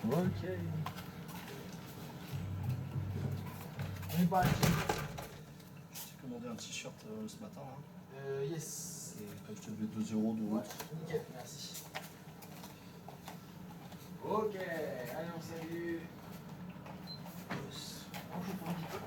Ok. On est parti. Je t'ai commandé un t-shirt ce matin. Hein. Yes. Et comme je te devais 2 euros de Ouais, route. nickel, merci. Ok, allez, on salue. On joue pour un petit peu.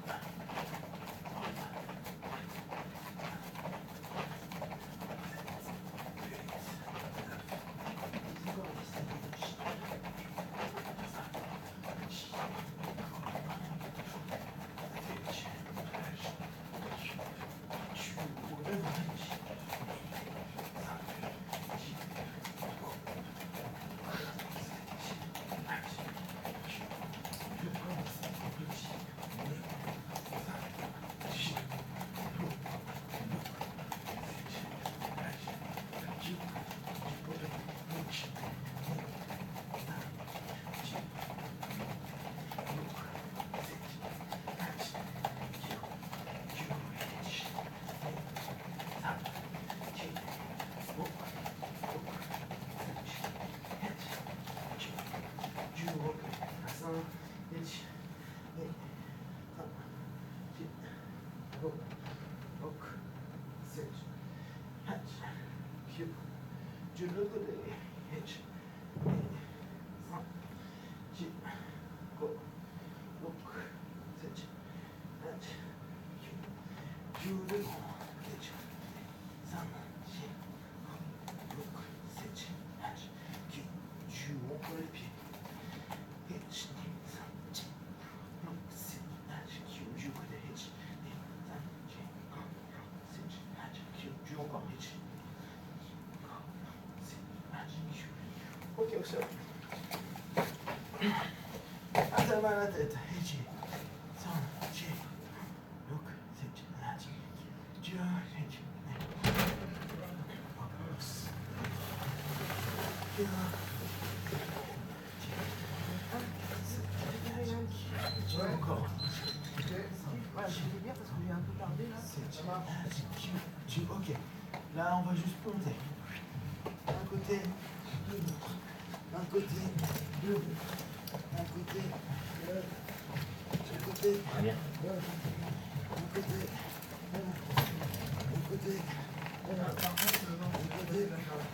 Du l'autre côté, hitch, go, look, hitch, hatch, du le grand, hitch, look, hitch, hatch, du entre les pieds, hitch, look, hatch, du côté, hitch, hatch, du encore, hitch. Ok, au sol. Attends mal la tête. Hitchy. Hitchy. Look. Hitchy. Hitchy. Hitchy. Encore. Voilà, je vais bien parce que j'ai un peu tardé là. Ok. Là, on va juste monter. D'un côté, de l'autre. D'un côté, de l'autre. D'un côté, de l'autre. D'un côté, Bien. d'un côté, d'un côté.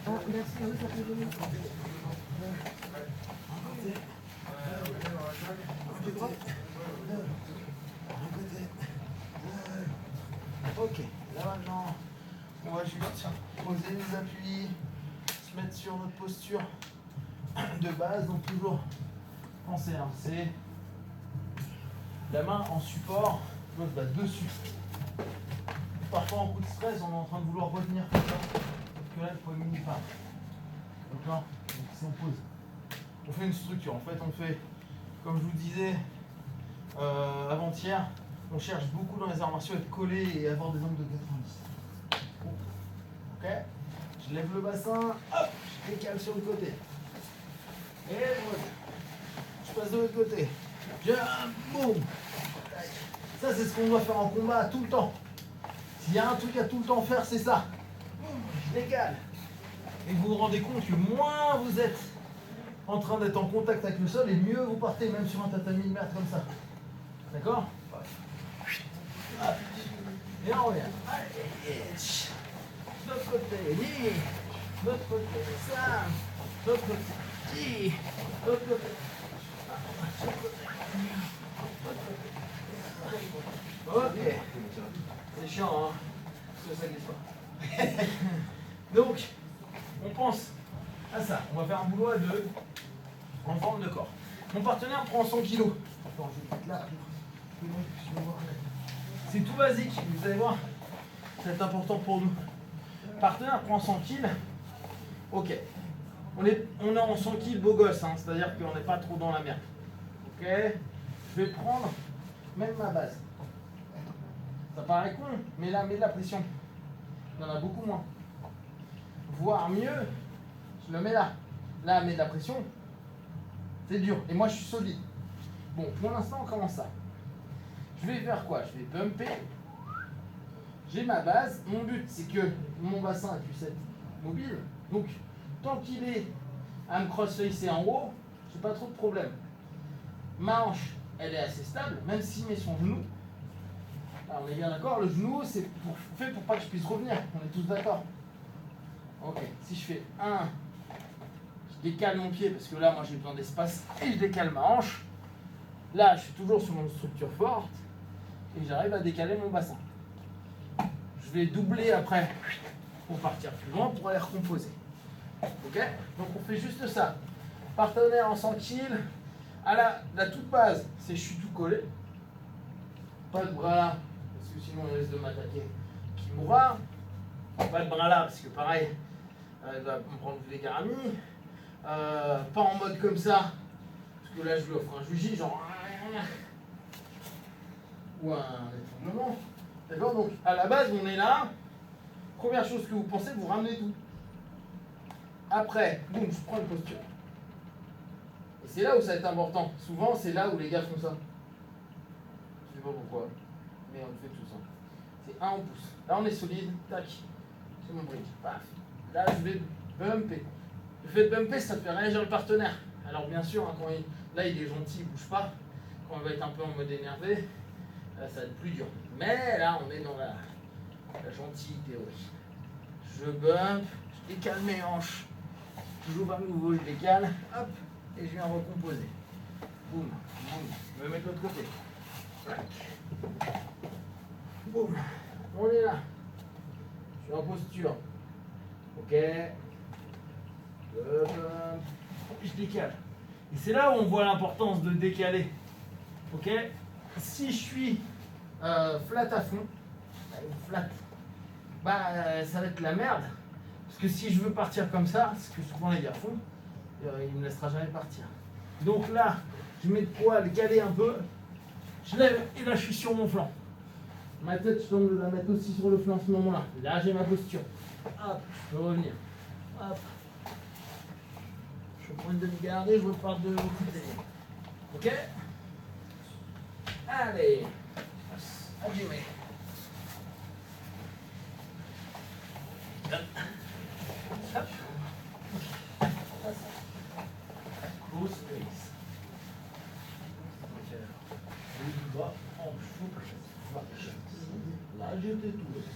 Ah, merci, oui, ça fait donner. Ok, là maintenant, on va juste poser les appuis, se mettre sur notre posture de base, donc toujours penser, hein, c'est la main en support, l'autre va dessus. Parfois en coup de stress, on est en train de vouloir retenir comme ça, que là il faut éliminer pas. Donc là, si on pose, on fait une structure. En fait, on fait, comme je vous disais avant-hier, on cherche beaucoup dans les arts martiaux à être collé et avoir des angles de 90. Ok, je lève le bassin, hop, je décale sur le côté. Et voilà. Je passe de l'autre côté. Jump, boum. Ça, c'est ce qu'on doit faire en combat tout le temps. S'il y a un truc à tout le temps faire, c'est ça. Je décale. Et vous vous rendez compte que moins vous êtes en train d'être en contact avec le sol, et mieux vous partez, même sur un tatami de merde comme ça. D'accord? Et on revient. Allez, de l'autre côté, de l'autre côté, ça, de l'autre côté, de l'autre côté. Ok. C'est chiant, hein? Parce que ça glisse pas. Donc, on pense à ça. On va faire un boulot à deux en forme de corps. Mon partenaire prend 100 kg. Attends, je vais mettre là. C'est tout basique, vous allez voir. C'est important pour nous. Partenaire prend 100 kg. Ok. On est en 100 kg beau gosse, hein, c'est-à-dire qu'on n'est pas trop dans la merde. Ok. Je vais prendre même ma base. Ça paraît con, mais là, mets de la pression. Il y en a beaucoup moins. Voire mieux, je le mets là. Là, mets de la pression. C'est dur. Et moi, je suis solide. Bon, pour l'instant, on commence ça. Je vais faire quoi? Je vais bumper. J'ai ma base. Mon but, c'est que mon bassin puisse être mobile. Donc, tant qu'il est à me cross-facer en haut, j'ai pas trop de problème. Ma hanche, elle est assez stable, même si met son genou. Alors, on est bien d'accord, le genou, c'est fait pour pas que je puisse revenir. On est tous d'accord. Ok, si je fais 1, je décale mon pied parce que là, moi, j'ai besoin d'espace et je décale ma hanche. Là, je suis toujours sur mon structure forte et j'arrive à décaler mon bassin. Je vais doubler après pour partir plus loin pour aller recomposer. Ok? Donc, on fait juste ça. Partenaire en senquille. À la toute base, c'est je suis tout collé. Pas de bras là, parce que sinon il risque de m'attaquer. Qui mourra. Pas de bras là, parce que pareil, il va me prendre des garamis. Pas en mode comme ça, parce que là je lui offre un juji, genre. Ou un étranglement. D'accord? Donc à la base, on est là. Première chose que vous pensez, vous ramenez tout. Après, boum, je prends une posture. Et c'est là où ça va être important. Souvent, c'est là où les gars font ça. Je sais pas pourquoi, mais on le fait tout ça. C'est un, on pousse. Là, on est solide. Tac. C'est mon bridge. Paf. Là, je vais bumper. Le fait de bumper, ça fait réagir le partenaire. Alors, bien sûr, hein, là, il est gentil, il bouge pas. Quand on va être un peu en mode énervé, là, ça va être plus dur. Mais là, on est dans la gentille théorie. Je bump, je décale mes hanches. Toujours à nouveau, je décale. Hop. Et je viens recomposer. Boum, boum. Je vais mettre l'autre côté. Boum. On est là. Je suis en posture. Ok. Je décale. Et c'est là où on voit l'importance de décaler. Ok. Si je suis flat à fond, flat, ça va être la merde. Parce que si je veux partir comme ça, ce que souvent les gars font, il ne me laissera jamais partir. Donc là, je mets de quoi le caler un peu. Je lève et là je suis sur mon flanc. Ma tête, je tente de la mettre aussi sur le flanc à ce moment-là. Là j'ai ma posture. Hop, je peux revenir. Hop. Je prends une demi-garde et je repars de l'autre côté. Ok? Allez. Allumez. Hop. Close space. Du bas, en dessous, là je détourne.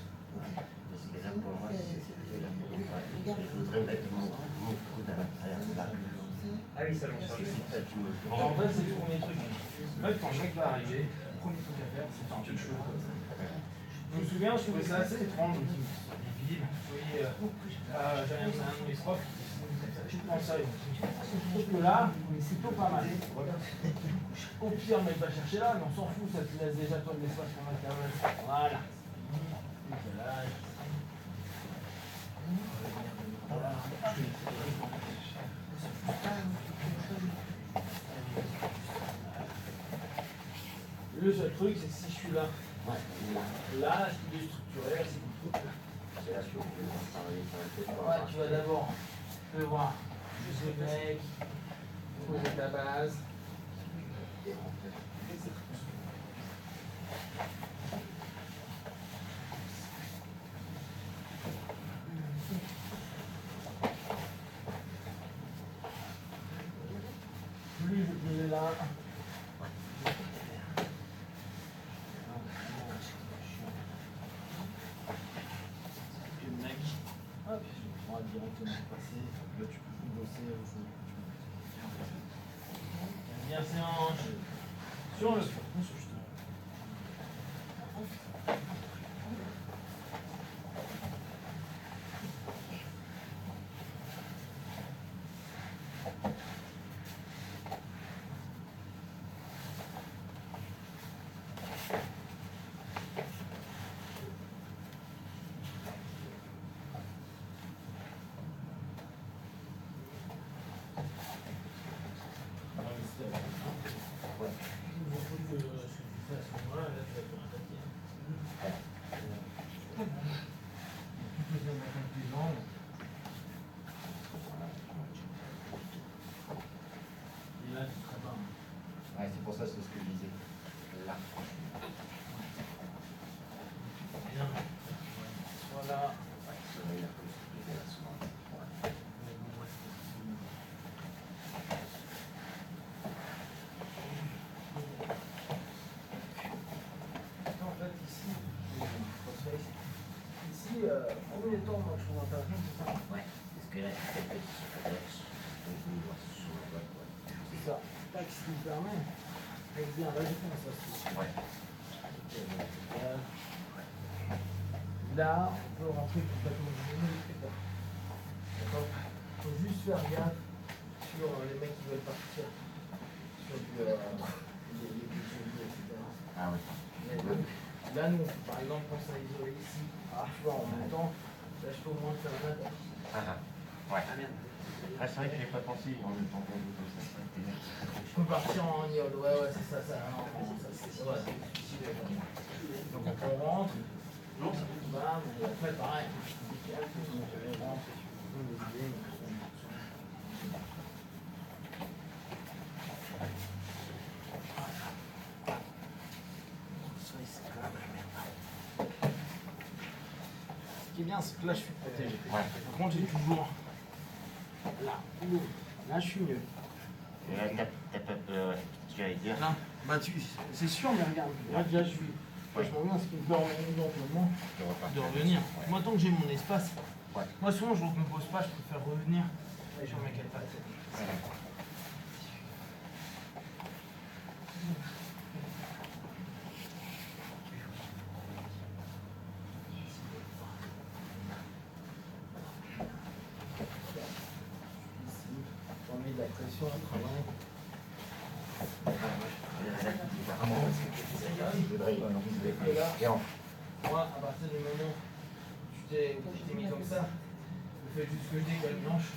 Parce que là, pour moi, je voudrais mettre mon coude à l'intérieur là. Ah oui, ça l'on cherche. En fait, c'est le premier truc. En fait, quand le mec va arriver, le premier truc à faire, c'est faire un petit chose comme ça. Je me souviens, je trouvais ça assez étrange. Les villes, vous voyez, j'avais un de mes profs, tu prends ça. Je trouve que là, c'est plutôt pas mal. Au pire, mais pas chercher là, mais on s'en fout, ça te laisse déjà toi de l'espace pour mettre la main. Voilà. Décalage. Voilà. Le seul truc, c'est que si je suis là, là, je suis déstructuré, là, c'est tout. C'est là que on va travailler sur la tête. Ouais, tu vas d'abord, tu peux voir, juste le mec, poser ta base. Plus je mets là. Hop, je vais directement passer. Là, tu peux bosser au fond. Bien ses hanches. Sur le fond. Ouais, c'est pour ça, c'est ce que je disais. Là. Voilà. longtemps moi, que je trouve intéressant, c'est ça. Ouais, parce que là, c'est un petit paradoxe. C'est ça. Tac, ce qui me permet. Donc bien, là, j'ai fait ça. Ouais. Là, on peut rentrer complètement dans le jeu. D'accord. Il faut juste faire gaffe sur les mecs qui veulent partir. Sur les etc. Ah oui. Mais là, nous, par exemple, quand ça isolé ici, tu vois, en même temps, là, je peux au moins faire un attaque. Ouais. Ah merde. Ah, c'est vrai que je n'ai pas pensé en même temps que ça. Je peux partir en iol, ouais, c'est ça, non, ça c'est ouais, difficile. Donc on rentre, non, ça peut pas, mais après pareil, on rentre, ce qui est bien, c'est que là je suis protégé. Ouais. Par contre, j'ai toujours là, là je suis mieux. Et là, t'as pas peur, tu vas dire. Là, bah c'est sûr, mais regarde, là déjà je suis vachement bien, ce qui me permet éventuellement de revenir. Ouais. Moi, tant que j'ai mon espace, Ouais. moi souvent je ne me pose pas, je préfère revenir sur mes quatre pattes. On met de la pression au travail. Et là, moi, à partir du moment où tu t'es mis comme ça, je fais juste que je décolle une hanche.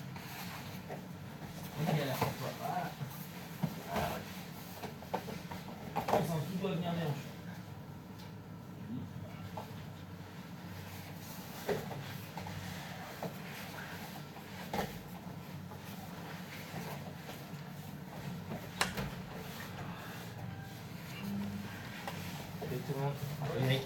Et à la fois, voilà. On sent tout doit venir des hanches. Salut tout le monde. Oui.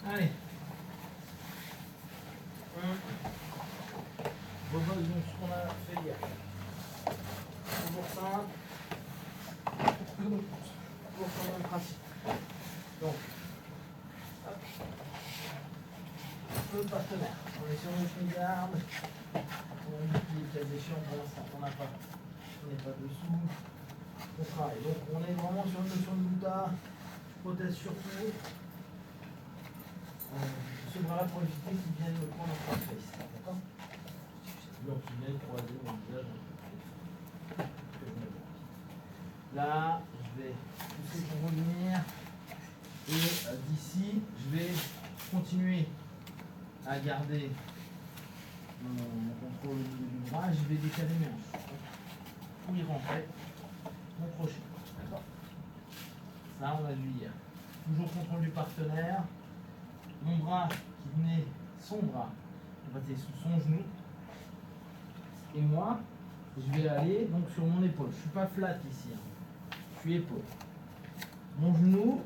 Allez. On revoit donc ce qu'on a fait hier. Toujours simple. Toujours sur le même principe. Donc, hop. Le partenaire. On est sur notre garde. On utilise le cas échéant pour l'instant. On n'est pas dessous. On travaille. Donc on est vraiment sur une notion de Buddha. Je protège surtout. Ce bras-là pour éviter qu'ils viennent me prendre en face. D'accord? Donc ils viennent croiser mon visage. Là, je vais pousser pour revenir. Et d'ici, je vais continuer à garder mon contrôle au niveau du bras. Je vais décaler mes hanches. Pour y rentrer mon crochet. D'accord? Ça, on l'a vu hier. Toujours contrôle du partenaire. Mon bras qui venait, son bras, va être sous son genou. Et moi, je vais aller donc sur mon épaule. Je ne suis pas flat ici. Hein. Je suis épaule. Mon genou,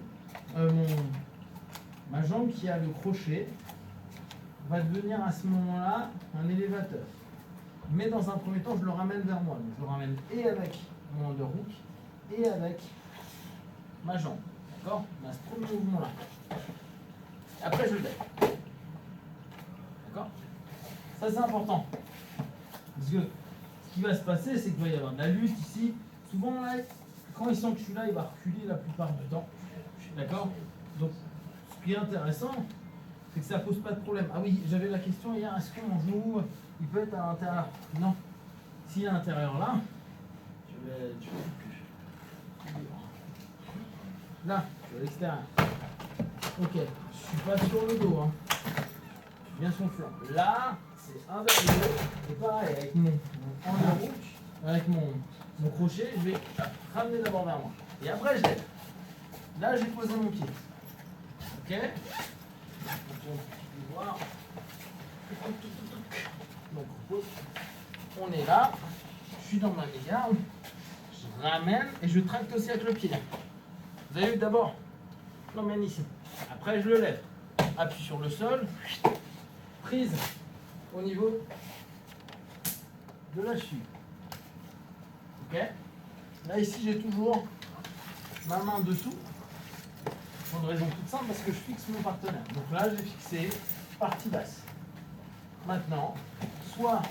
ma jambe qui a le crochet va devenir à ce moment-là un élévateur. Mais dans un premier temps, je le ramène vers moi. Donc je le ramène et avec mon underhook et avec ma jambe. D'accord? On a ce premier mouvement-là. Après, je le lève. D'accord? Ça, c'est important. Parce que ce qui va se passer, c'est qu'il va y avoir de la lutte ici. Souvent, là, quand il sent que je suis là, il va reculer la plupart du temps. D'accord? Donc, ce qui est intéressant, c'est que ça pose pas de problème. Ah oui, j'avais la question hier, est-ce que mon genou, il peut être à l'intérieur? Non. S'il est à l'intérieur là, là, je suis à l'extérieur. Ok, je suis pas sur le dos, hein. Je suis bien sur le flanc. Là, c'est un vers le dos. Et pareil, avec mon underhook, avec mon crochet, je vais ramener d'abord vers moi. Et après, je lève. Là, j'ai posé mon pied. Ok? Donc, on est là. Je suis dans ma mégarde. Je ramène et je tracte aussi avec le pied. Vous avez vu d'abord? Je l'emmène ici. Après, je le lève. Appuie sur le sol. Prise au niveau de la cheville. Ok? Là ici j'ai toujours ma main dessous. Pour une raison toute simple, parce que je fixe mon partenaire. Donc là j'ai fixé partie basse. Maintenant, soit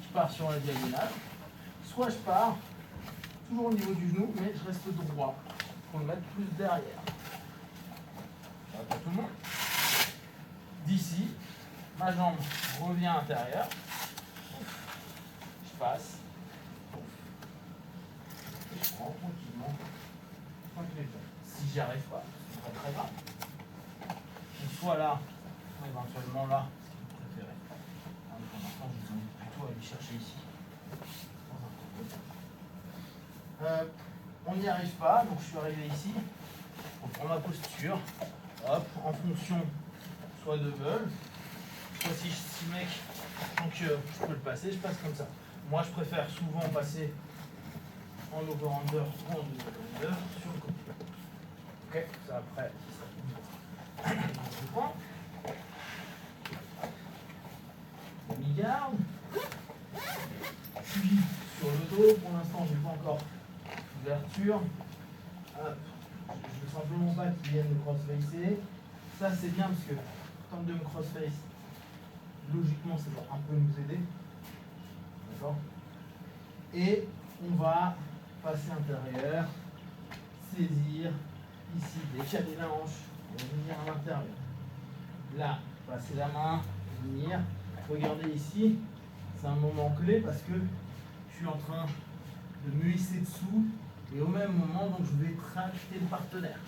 je pars sur la diagonale, soit je pars toujours au niveau du genou, mais je reste droit pour le mettre plus derrière. Pour tout le monde. D'ici, ma jambe revient à l'intérieur. Je passe. Et je prends tranquillement. Si j'y arrive pas, c'est pas très grave. Donc soit là, éventuellement là, si vous préférez. Pour l'instant, je vous invite plutôt à aller chercher ici. On n'y arrive pas, donc je suis arrivé ici. On prend ma posture. Hop, en fonction soit de bol, soit si mec, donc je peux le passer, je passe comme ça. Moi je préfère souvent passer en over-under ou en under sur le côté. Ok, ça après, je prends. Demi-garde. Puis sur le dos, pour l'instant j'ai pas encore d'ouverture. Hop. Je veux simplement pas qu'ils viennent me cross-facer. Ça c'est bien parce que tant de me cross-face, logiquement ça doit un peu nous aider. D'accord? Et on va passer intérieur, saisir ici, décaler la hanche, et venir à l'intérieur. Là, passer la main, venir. Regardez ici, c'est un moment clé parce que je suis en train de me hisser dessous. Et au même moment, donc je vais tracter le partenaire.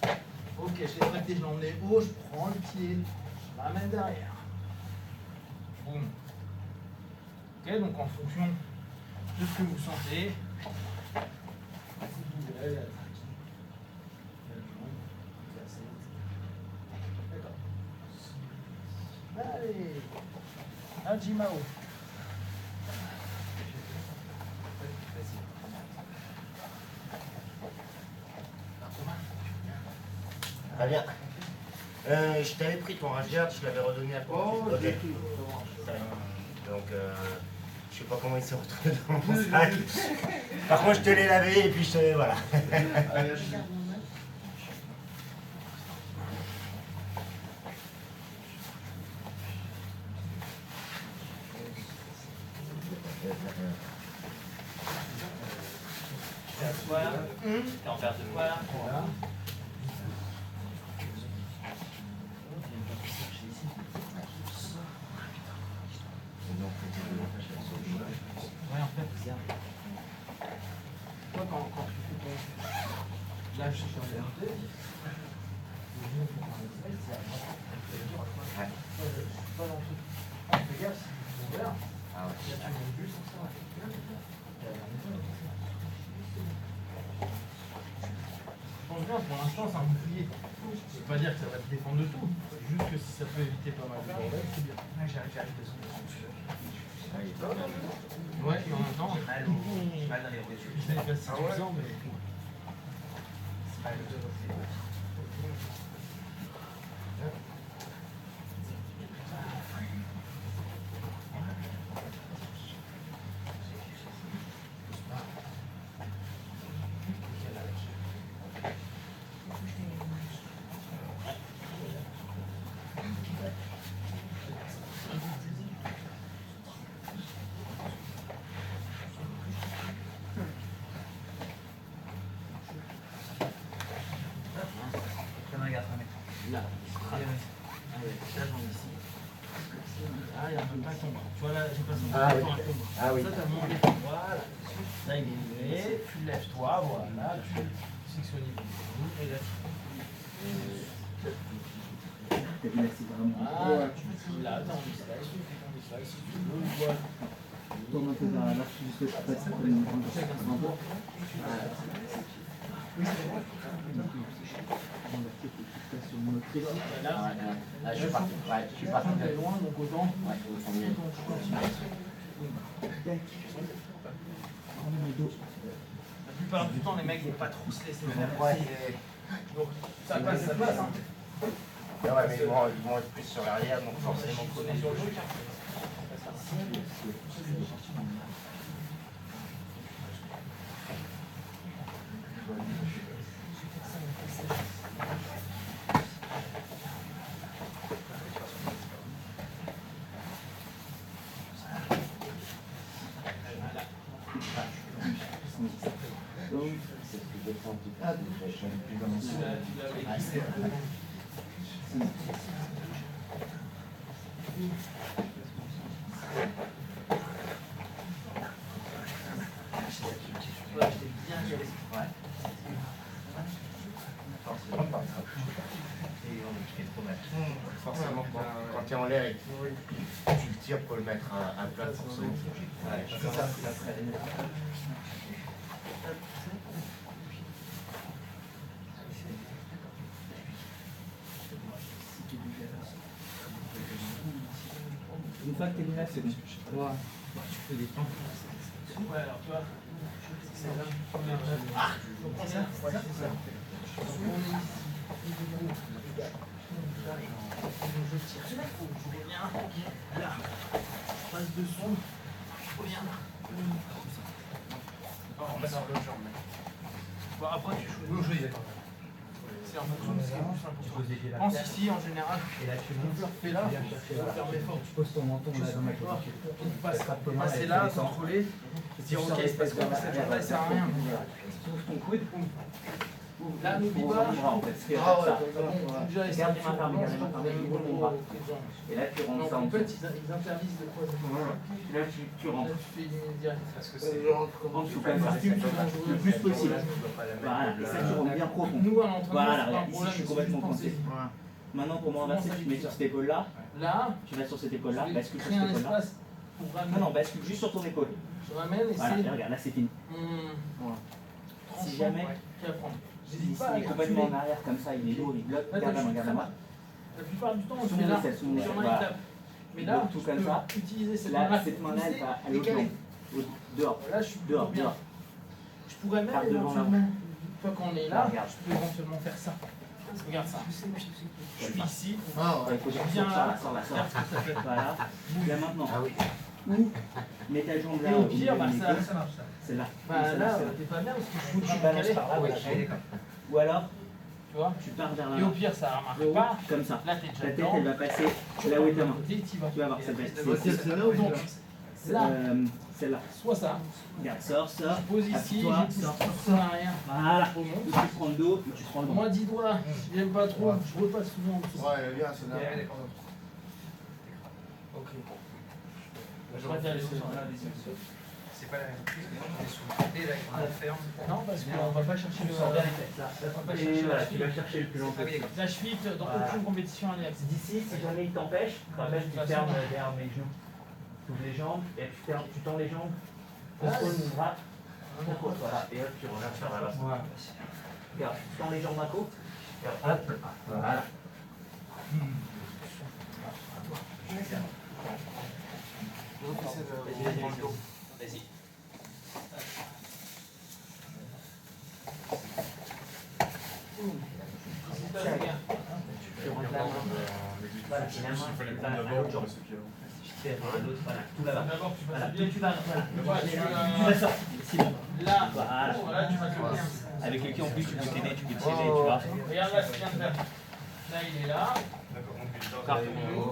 Ok, je l'ai tracté, je l'ai emmené haut, je prends le pied, je l'amène derrière. Boum. Ok, donc en fonction de ce que vous sentez, vous allez attaquer. D'accord. Allez, Hajimao. Très bien. Je t'avais pris ton rage-garde, je l'avais redonné à toi. Ok. Donc, je sais pas comment il s'est retrouvé dans mon sac. Par contre, je te l'ai lavé et puis je te... Voilà. T'es en perte de poids là? Voilà. Ouais, en fait, regarde. Toi, quand tu fais ton lâche sur les RT, le genou pour faire l'exercice, c'est à droite. Ouais. Pas dans le truc. Fais gaffe, c'est ouvert. Ah ouais. Là, tu montes juste comme ça. Je pense bien, pour l'instant, c'est un bouclier. Ça veut pas dire que ça va te défendre de tout. C'est juste que si ça peut éviter pas mal de problèmes, c'est bien. J'arrive de son. Ouais, mais en même temps, J'ai mal dans les yeux. je sais pas si tu sens, mais. C'est pas le dos. Là, la jambe ici. Ah, il y a un peu de combat. Tu vois là, j'ai pas senti Ah oui. un combat. Ah oui. Ça, t'as monté. Voilà. Là, il est levé. Tu lèves-toi, voilà. Tu fixes au niveau du genou. Et là, voilà. Tu fais là, t'as envie slice. Tu fais ton slice. Si tu veux, voilà. Tourne un peu vers l'arche juste après ça, comme une grande Là, je suis parti. Ouais, je suis parti. T'es loin, donc autant. Ouais, au fond bien. Tu continues. La plupart du temps, les mecs vont pas trop se laisser faire. Ouais, Donc, ça passe, ça passe. Hein. ouais, mais ils vont être plus sur l'arrière, donc forcément. On est sur le truc. Forcément, quand tu es en l'air et que tu le tires pour le mettre à plat, forcément. Ouais, c'est ça. Une fois que t'es mis là, c'est bon. Ouais. Tu fais des temps. Ouais, alors tu vois, c'est là. Ah, on prend ça. Voilà, c'est ça. Je tire. Je reviens. Là. Je passe dessous. Je reviens là. On passe sur l'autre jambe. Bon, après, tu choisis. C'est en fonction de ce qui est plus important. Pense ici en général. Et là, tu Je le refais là. Je vais faire l'effort. Tu poses ton menton là dans ma clé. Passer là, contrôler. Dire ok, c'est parce que cette jambe-là, elle sert à rien. Tu ouvres ton coude. Là, n'oublie pas. En fait, c'est Ah ouais, ça. déjà, ils Garde les mains fermées, garde les mains fermées, ouvre ton bras. Et là, tu rentres ça en en fait, dessous. ils interdisent de quoi Là, tu rentres. Là, tu fais une direct. Parce que c'est. En dessous comme ça. Le plus possible. Voilà. Et ça, tu rentres bien profond. Nous, à l'entraînement, Voilà, c'est pas un regarde. Ici, problème. je suis complètement coincé. Maintenant, pour me renverser, tu mets sur cette épaule-là. Là, Tu vas sur cette épaule-là. je vais Bascule sur créer cette un épaule-là. espace pour Non, ramener. non, bascule juste sur ton épaule. Je ramène et Voilà, c'est et regarde, là, c'est fini. Voilà. Si jamais qui apprend. il J'hésite pas à est complètement en calculer. arrière comme ça, il est lourd, il bloque. Là, Garde la main, tu garde la main. La plupart du temps, on Sous fait mon là, aisselle, sous mon sur aisselle, ma voilà. étape. Mais là, Tout je comme peux ça. utiliser cette Là, main-là. cette main-là, elle va à Et l'autre caler. jambe. Dehors. Là, je suis Dehors, bien. dehors. Je pourrais même Par devant, éventuellement, une fois qu'on est Là, là, regarde. je peux éventuellement faire ça. Regarde ça. Je suis ici. Il faut que tu Viens sors là. là, sors là, sors là. Regarde ce que ça fait. Voilà. Là maintenant. Ah oui. Ou mets ta jambe là. Et au au pire, milieu bah, des ça- côtes. Ça marche ça. C'est là. Bah C'est là, c'est t'es pas bien parce que je Ou suis tu vraiment balances calé. par là, ouais. Ah, d'accord. Ou alors, Tu vois. tu pars vers Et au là. pire, ça remarque pas. Comme ça. Là, t'es déjà Ta tête, dedans. elle va passer là où est ta main. Dès que tu vas. Tu vas voir, ça va être. C'est là où donc. Là. Celle-là. Soit ça. Regarde, sors. Je pose ici, Appuie-toi, je sors. pousse en arrière. Voilà. Au monde. Ou tu prends le dos, ou tu prends le bras. Moi, 10 doigts, j'aime pas trop, je repasse souvent en dessous. Ouais, bien, c'est Ouais, là. d'accord. Ok. Je refais les choses sur l'un des yeux. C'est pas la même chose. On est sous le côté, là, on ferme. Non, parce qu'on va pas chercher le. On sort bien les têtes. Là, on va pas Et chercher voilà, la tu cheville. vas chercher le plus long Ah oui, possible. d'accord. La cheville, dans Voilà. aucune compétition alliée. D'ici, si jamais il t'empêche, tu rappelles, tu fermes derrière mes genoux. Tu ouvres les jambes, et tu tends les jambes. Contrôle mon bras. Voilà, et hop, tu reviens faire la base. Regarde, tu tends les jambes d'un coup. Et hop, voilà. Vas-y. Tu rentres la main. Voilà, et la main, tu vas à l'autre jambe. Je fais à l'autre, voilà, tout là-bas. D'abord, tu Voilà, passes tout bien. tu vas, voilà. Ouais, Tu vas sortir, c'est bon. Là, Voilà. oh, là, tu vas le bien. Avec le pied en plus, tu peux t'aider, tu peux tirer, tu vois. Regarde là, ce qu'il vient de faire. Là, il est là. Parfait.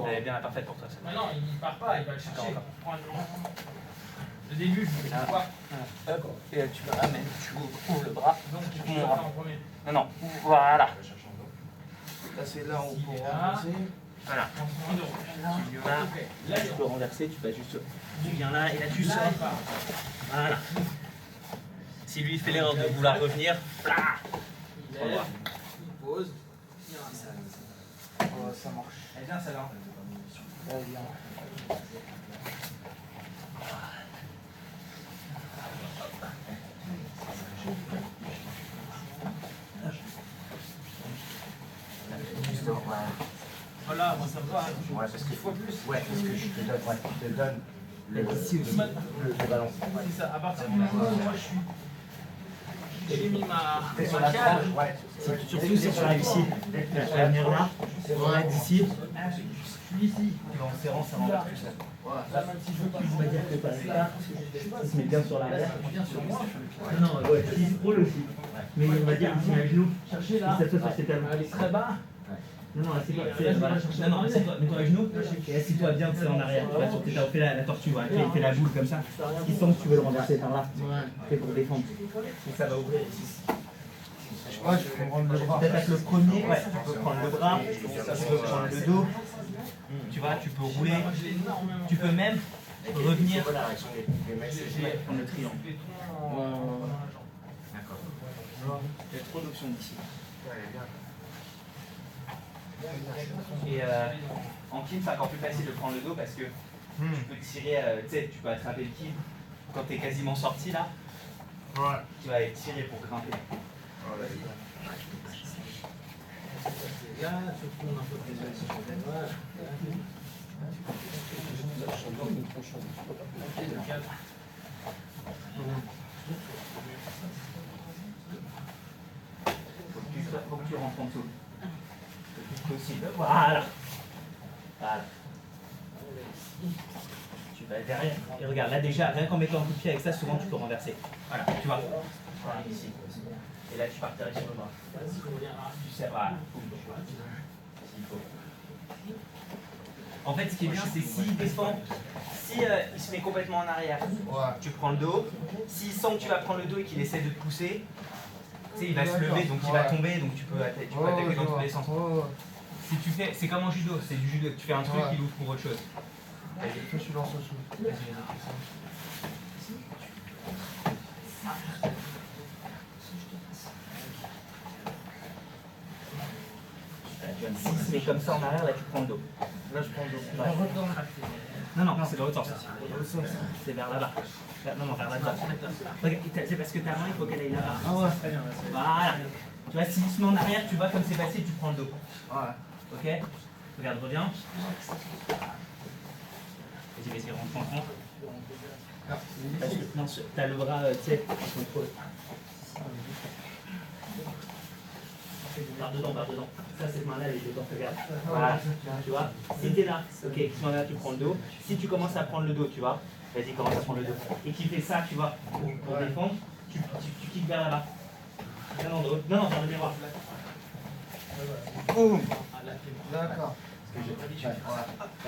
Elle est bien parfaite pour toi. ça. Maintenant, il part pas, il va le chercher. Prends le début, je vais voir. Hop, et là, tu me ramènes, tu ouvres le bras. Donc, tu Mon peux bras. faire en premier. Non, non, voilà. Là, c'est là où on peut Là. renverser. Voilà. En ce moment, Tu viens là, ok. Là, tu peux renverser, tu passes juste. Tu viens là, et là, tu là, sors. il part. Voilà. Si lui fait l'erreur de vouloir revenir, là. Il lève, il pose. Il ramène. Ça marche. Elle vient celle-là. Ouais, bien. Justement, ouais. Voilà, moi ça me va. Ouais, parce que Fois plus. ouais, parce que je te donne, ouais, je te donne le balance. C'est ça. À partir du moment où moi je suis. J'ai mis T'es sur ma la cale. tranche, ouais. Surtout si tu arrives ici, tu vas venir là, ouais, d'ici. Je suis ici. En serrant, ça rentre tout seul. Là, même si je veux pas. On va dire que pas là, il se met bien sur l'arrière. Bien sur moi. Non, ouais, il se roule aussi. Mais on va dire ici un genou. Chercher là. Ça se fait sur tes talons. Elle est très bas. Non, assieds-toi. Non, assieds-toi. Mets-toi à genoux et assieds-toi bien en arrière. Tu vois, sur tes talons. Fais la tortue, voilà. Fais la boule comme ça. Il semble que tu veux le renverser par là. Fais pour défendre. Et ça va ouvrir ici. Ouais, je vais prendre le bras. Peut-être avec le premier, ouais, tu peux prendre le bras, tu peux prendre le dos. Tu vois, tu peux rouler. Tu peux même revenir. Prendre le triangle. D'accord. Il y a trop d'options d'ici. Et en kill, c'est encore plus facile de prendre le dos parce que tu peux tirer, tu sais, tu peux attraper le kill quand tu es quasiment sorti là. Ouais. Tu vas aller tirer pour grimper. Faut que tu rentres en dessous. Le plus possible. Voilà. Voilà. Tu vas derrière. Et regarde, là déjà, rien qu'en mettant un coup de pied avec ça, souvent tu peux renverser. Voilà, tu vois. Voilà, ici. Et là, tu partirais sur le bras. Tu sais, voilà. S'il faut. En fait, ce qui est bien, c'est s'il descend, si il se met complètement en arrière, tu prends le dos. S'il sent que tu vas prendre le dos et qu'il essaie de te pousser, tu sais, il va se lever, donc il va tomber, donc tu peux attaquer dans tous les sens. Si tu fais, c'est comme en judo, c'est du judo. Tu fais un truc, il ouvre pour autre chose. Vas-y, toi, tu lances au sous. S'il se met comme ça en arrière, là tu prends le dos. Là, je prends le dos. Non, non, c'est dans l'autre sens. C'est vers là-bas. Non, vers là-bas. Regarde, c'est parce que ta main, il faut qu'elle aille là-bas. Ah ouais. Voilà. Tu vois, s'il se met en arrière, tu vois comme c'est facile, tu prends le dos. Ouais. Ok? Regarde, reviens. Vas-y, rentre. Parce que non, t'as le bras, tu sais, contrôle. Par dedans. Ça, cette main-là, elle est dedans, regarde. Voilà, tu vois. Si t'es là, ok, ce moment-là, tu prends le dos. Si tu commences à prendre le dos, tu vois, vas-y, commence à prendre le dos. Et qui fait ça, tu vois, pour défendre, tu kicks vers là-bas. Non, vers le miroir. Boum. D'accord.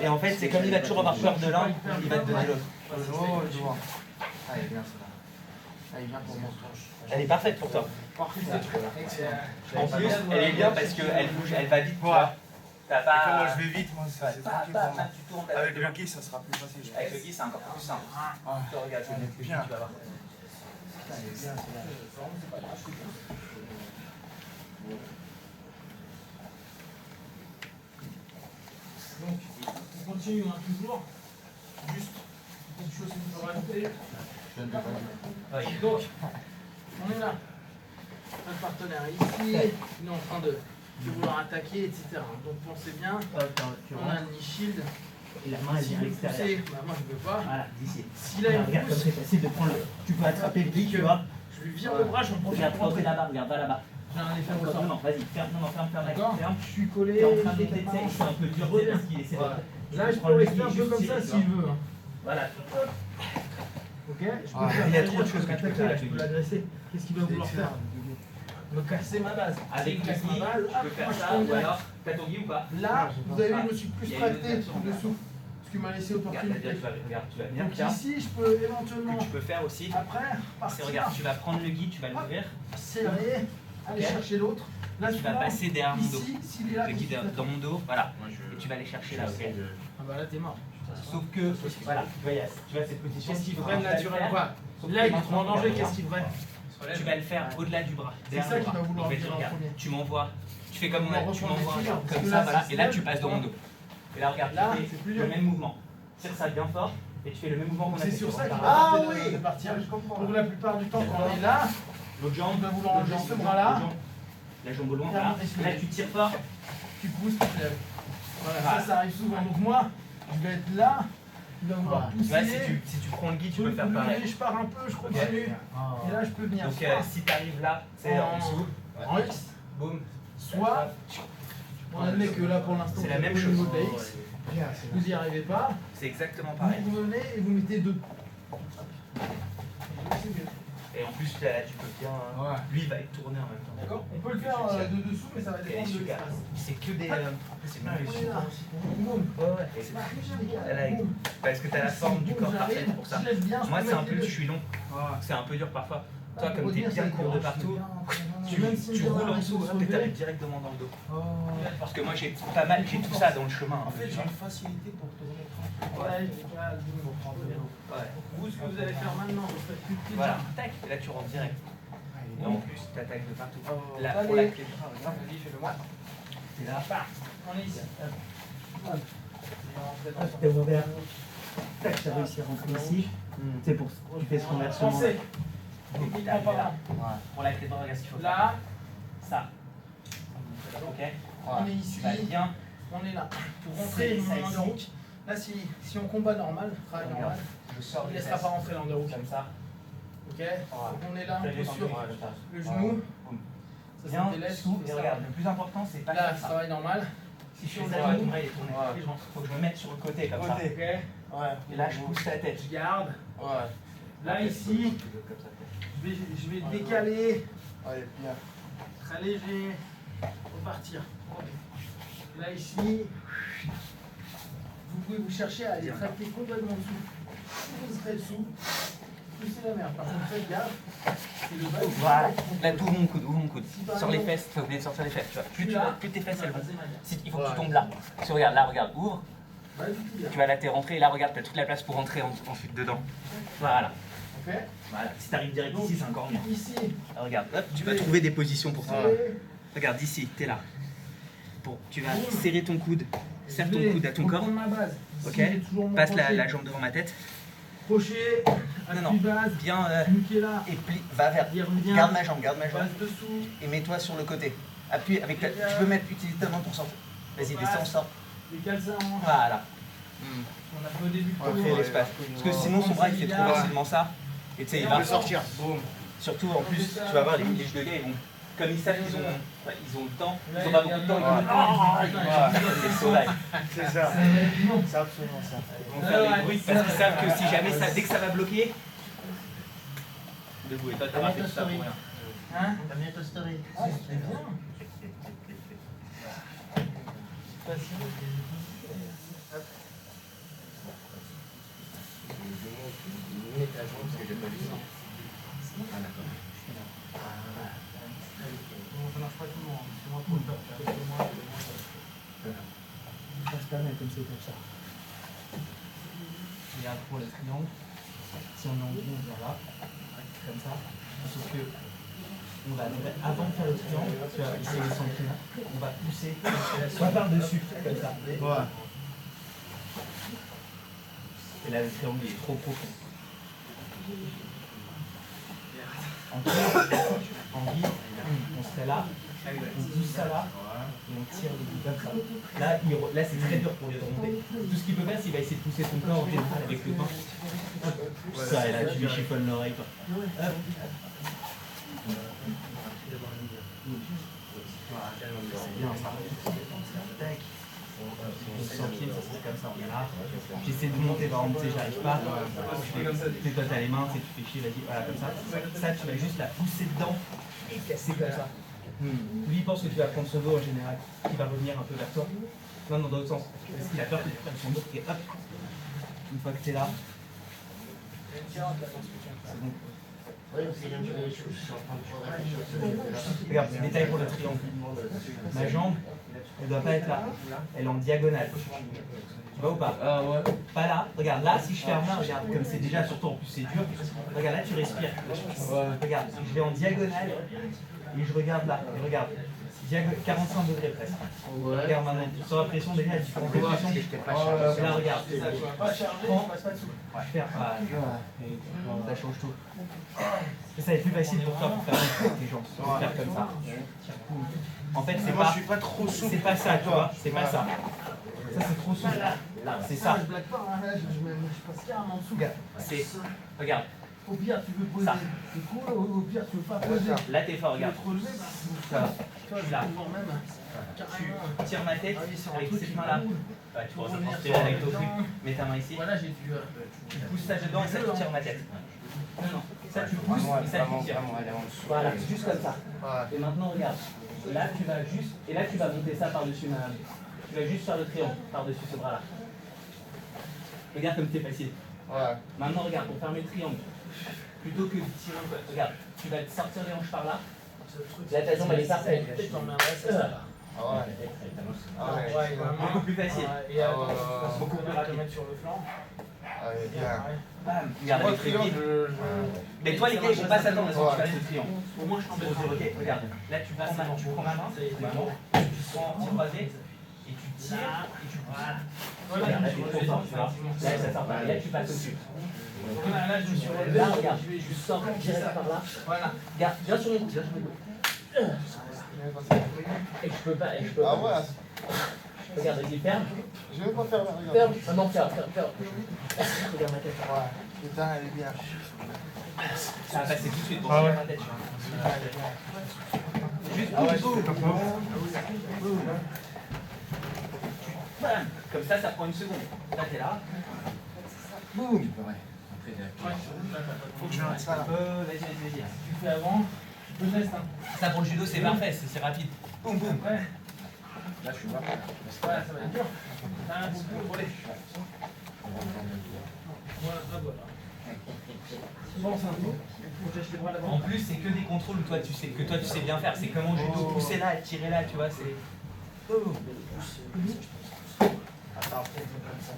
Et en fait, c'est comme il va toujours avoir peur de l'un, il va te donner l'autre. Oh, je vois. Ah, elle est bien, celle-là. Ah, elle est bien pour mon tronche. Elle est parfaite pour toi. Excellent. En plus, elle est bien parce qu'elle bouge, elle va vite. Ouais. T'as pas... Moi, je vais vite, moi, c'est tranquille pour moi. tu tournes. Avec le gui, ça sera plus facile. Avec le gui, c'est encore plus simple. Toi, regarde, je vais mettre le gui, tu vas voir. Elle est bien, celle-là. Donc, on continue, toujours. Juste, quelque chose qu'il faut rajouter. Donc, on est là. Un partenaire ici, il est en train de vouloir attaquer, etc. Donc pensez bien, on a un knee shield. Et la main, elle vient à l'extérieur. Bah, moi je ne peux pas. Voilà, d'ici. Si là il Regarde, me comme pousse, c'est facile de prendre le... Tu peux attraper le gui, tu vois. je lui vire le bras, j'en profite Regarde, pour rentrer. là-bas, regarde, va là-bas. J'ai un effet ressort. Non, vas-y, ferme, D'accord. ferme. Je suis collé. T'es en train de monter, tu sais, c'est un peu dur, c'est parce qu'il essaie de... Là je peux rester un peu comme ça s'il veut. Hein. Voilà. Ok. Je peux Il y a trop de choses que tu peux faire là, avec je le peux gui. l'agresser. Qu'est-ce qu'il va vouloir faire? Me casser ma base. Avec le casse gui, ma base. tu peux faire ça, ou alors, t'as ton gui ou pas? Là, vous avez vu, je me suis plus Il y a une tracté autre version, dessous. Ce qui m'a laissé Regarde, opportunité. tu vas venir, Donc tiens. ici, je peux Ce éventuellement, que tu peux faire aussi, après, c'est partir, regarde, tu vas prendre le gui, tu vas l'ouvrir, serrer, aller Ok. chercher l'autre. Là, tu vas passer derrière mon dos. ici, s'il est là, Le gui dans mon dos, voilà. Et tu vas aller chercher là, ok? Ah bah là, t'es mort. Sauf que, voilà, tu vois cette position. Qu'est-ce qu'il tu ferait vas naturellement faire. quoi? Là, il est trop en danger, qu'est-ce qu'il ferait? Tu vas le faire au-delà du bras. C'est derrière ça le qu'il bras. va vouloir En fait, dire en regarde, premier. tu m'envoies, tu fais comme On va tu reprendre m'envoies les un tirs, parce comme que ça, là, voilà, si et là c'est tu passes dans mon dos. Et là, regarde, Là, tu c'est plus fais dur. le même mouvement. Tire ça bien fort, et tu fais le même mouvement qu'on a C'est fait. sur ça qu'il Par va là. tenter de partir. Donc la plupart du temps, quand on est là, L'autre jambe, il va vouloir l'autre enlever jambe, ce bras-là. l'autre jambe. La jambe au loin, voilà. Là, tu tires fort. tu pousses, tu te lèves. Voilà, ça arrive souvent. Donc moi, je vais être là, il va vouloir Tu pousser. vois, si tu prends le guide, tu peux faire pareil. Je pars un peu, je continue. Et là, je peux venir. Donc, si tu arrives là, c'est en dessous. En X, boum. Soit, on admet que là pour l'instant, C'est la même au chose. niveau de la X, vous n'y arrivez pas. C'est exactement pareil. Vous revenez et vous mettez 2. Et en plus, là, tu peux bien. Lui, il va être tourné en même temps. D'accord. On peut le faire de dessous, mais ça va Et dépendre de super. l'espace. C'est que des. Après, c'est bien les On est super. là. Boum. Ouais. Et c'est- là, parce que t'as la forme du corps parfaite pour ça. Je lève bien, je Moi, peux c'est un mettre peu, les je deux. suis long. C'est un peu dur parfois. Toi, Ah, comme t'es retenir, bien ça court de dérange, partout, c'est tu bien. Même si on roules en va dessous se hop, et relever. t'arrives directement dans le dos. Oh. Parce que moi, j'ai pas mal, j'ai tout ça dans le chemin. En fait, j'ai une facilité pour tourner. Ouais, Ouais. vous, ce que vous allez faire maintenant, vous faites plus petit. Voilà, tac, et là tu rentres direct. Et en plus, tu attaques de partout. Là, Allez. pour la clé de bras, regarde, vas-y, fais-le moi. C'est là. On est ici. T'es ouvert. Tac, t'as réussi à rentrer ici. C'est pour tu fais ce renversement. Pensez. Techniquement parlant. Pour la clé de bras, regarde ce qu'il faut faire. Là, Ça. Ok. on est ici. Tu vas bien. On est là. Pour rentrer Ça dans ici. l'underhook. Là, si on combat normal, travail Regarde. normal, Je sors on ne les laissera pas rentrer l'underhook. comme ça. Ok. Donc on est là, on est sur le Voilà. genou. Ça, Bien c'est des laisses, sous. ça. Et regarde, le plus important, c'est pas Là, faire ça. travail normal. Si je sur fais le ça, genou. ton bras il est tourné. Ouais. Et je rentre. Faut que je me mette sur le côté comme ça. Ok. Et là, je pousse la tête. Je garde. Ouais. Là, ici, je vais décaler. Allez, bien. Très léger. Repartir. Là, ici, vous pouvez vous chercher à aller tracter complètement dessous. Plus vous serez dessous, plus c'est la merde. Par contre, faites gaffe. C'est le bas. Voilà. Là, ouvre mon coude, ouvre mon coude. Si par Sur les exemple- fesses, t'as oublié de sortir les fesses. Tu vois. Plus, Là. plus tes fesses elles vont. Vas-y, Maria. Si, il faut que tu tombes là. Si regarde, là, regarde, ouvre. Vas-y, tout bien. Tu vas là, t'es rentré. Et là, regarde, t'as toute la place pour rentrer ensuite dedans. Voilà. Ok. Voilà. Si t'arrives direct ici, c'est encore mieux. Ici, Ah, regarde, hop, tu vas trouver des positions pour toi. c'est. Regarde, ici, t'es là. Tu vas serrer ton coude. Serre ton coude à ton corps. Ma base. Ici, Ok. j'ai toujours mon Passe crochet. la jambe devant ma tête. Crochet, Non, appui base, Bien. nuqué là, Et plie. Va vers. il revient, Garde ma jambe, garde ma jambe. base dessous, Et mets-toi sur le côté. Appuie avec ta. Tu peux mettre utiliser ta main pour sortir. Vas-y, descends, sors. décale ça en hanche. Voilà. On a fait au début. Ouais, Créer l'espace. Parce que sinon, son bras il fait trop facilement ça. Et tu sais, il va sortir. Boum. Surtout en plus, tu vas voir les jeux de gars, ils vont. Comme ils savent qu'ils ont, ils ont le temps, ils ont pas beaucoup de temps, ils vont c'est sauvage. C'est ça. C'est absolument ça. Ils vont faire des bruits parce qu'ils savent que si jamais ça, dès que ça va bloquer, debout. Et toi, t'as raté tout ça pour rien. Hein? T'as mis ta story. Ah, c'est bien. Mets ta jambe parce que j'ai pas vu ça. Ah, d'accord. Ça marche pas tout le monde. C'est moi pour le faire. Passe pas mal comme c'est comme ça. Regarde pour le triangle. Si on est en biais, on vient là. Comme ça. Sauf que on va, avant de faire le triangle, tu vas essayer de s'entraîner. On va pousser soit par-dessus, comme ça. Ouais. Et là, le triangle il est trop profond. En guide, on serait là, on pousse ça là, et on tire le bout comme ça. Là, là c'est très dur pour lui de remonter. Tout ce qu'il peut faire, c'est qu'il va essayer de pousser ton corps au général avec le pain. Ça, et là, tu lui chiffonnes l'oreille. Quoi. Hop. C'est bien ça. Tac. Sans pied, ça serait comme ça, on est là. J'essaie de monter, par exemple, tu sais, j'arrive pas. Tu toi, t'as les mains, tu sais, tu fais chier, vas-y, voilà, comme ça. Ça, tu vas juste la pousser dedans et casser comme ça. Lui, il pense que tu vas prendre son dos en général, qui va revenir un peu vers toi. Non, dans l'autre sens. Parce qu'il a peur que tu prennes son dos et hop. Une fois que t'es là, c'est bon. Oui, c'est bien, je suis en train de progresser. Regarde, petit détail pour le triangle. Ma jambe, elle doit pas être là. Elle est en diagonale. Tu vois ou pas? Pas là. Regarde, là, si je ferme là, regarde, comme c'est déjà, surtout en plus c'est dur. Regarde, là, tu respires. Regarde, je vais en diagonale et je regarde là. Et regarde, 45 degrés presque. Regarde maintenant, sur la pression déjà, tu prends la pression. Là, regarde. Prends, je ferme. Ça change tout. Et ça va être plus facile pour toi pour faire les gens. Faire comme ça. En fait, c'est Moi, pas. je suis pas trop souple. C'est pas ça, tu vois, c'est pas ça. Ça, c'est trop souple. C'est ça. Je blague pas, hein, là, je passe carrément en dessous. Regarde, c'est. Regarde, Au pire, tu veux poser Ça. tes coudes, au pire, tu veux pas poser. là, t'es fort, Tu veux regarde. te relever, bah, Ça va. tu toi, je je la la prends même. Tu tires ma tête Ah oui, c'est un avec truc cette qui main-là. roule. Ouais, tu Pour pourras revenir transpirer sur avec le ton truc. temps. Mets ta main ici. Voilà, j'ai dû. Tu pousses ça dedans et ça tu tires ma tête. Non, non. Ça tu pousses et ça tu tires. Voilà, juste comme ça. Et maintenant regarde. Là tu vas juste. Et là tu vas monter ça par-dessus ma. Tu vas juste faire le triangle par-dessus ce bras-là. Regarde comme c'est facile. Ouais. Maintenant regarde, pour fermer le triangle. Plutôt que de tirer un peu. Regarde, tu vas te sortir les hanches par là. Là ta jambe elle est parfaite. Peut-être qu'on reviendra, c'est ça. Ah ouais. Ah ouais. Ouais, quand même. Beaucoup plus facile. Et Ah attends, ouais. beaucoup plus rapide. Mettre sur le flanc. Ah ouais, Et bien. après, Bam. Regarde Moi, avec le triangle, pied. Mais toi les gars, ils vont pas s'attendre à ce que tu fasses le triangle. au moins, je t'en Ok, regarde. Là tu prends ma main. Tu prends en croisé. Et tu tires et tu pousses. Voilà, Regarde, là, je me tu suis sors, relevé, tu vois. effectivement. Là ça sort pas. Là tu passes au-dessus. Là, je me suis relevé. Là regarde, je vais tu juste sors direct par là. Voilà. Regarde, viens sur mon cou, viens sur mon cou. Et je peux pas, et je peux Ah pas. ouais. Regarde, vas-y, ferme. Je vais pas faire la regarde. Ferme. Ah non, ferme. Regarde ma tête. Ouais. Putain, elle est bien. Ça va passer tout de suite pour Ah ouais. ma tête. Juste Ah ouais, boum, je fais boum. Bam. Comme ça prend une seconde. Là, t'es là. Boum. Faut que je mette ça là. Vas-y. Tu fais avant, tu peux tester. Hein. Ça pour le judo, c'est parfait, c'est rapide. Boum, boum. Ouais. Là, je suis là. Voilà, ça va être dur. T'as un coup de voler. Voilà, voilà. Bon, c'est un coup. Faut que j'achète les bras En d'avant. plus, c'est que des contrôles que toi tu sais bien faire. C'est comme en judo, pousser là, tirer là, tu vois. C'est. Attends, après, il faut comme ça.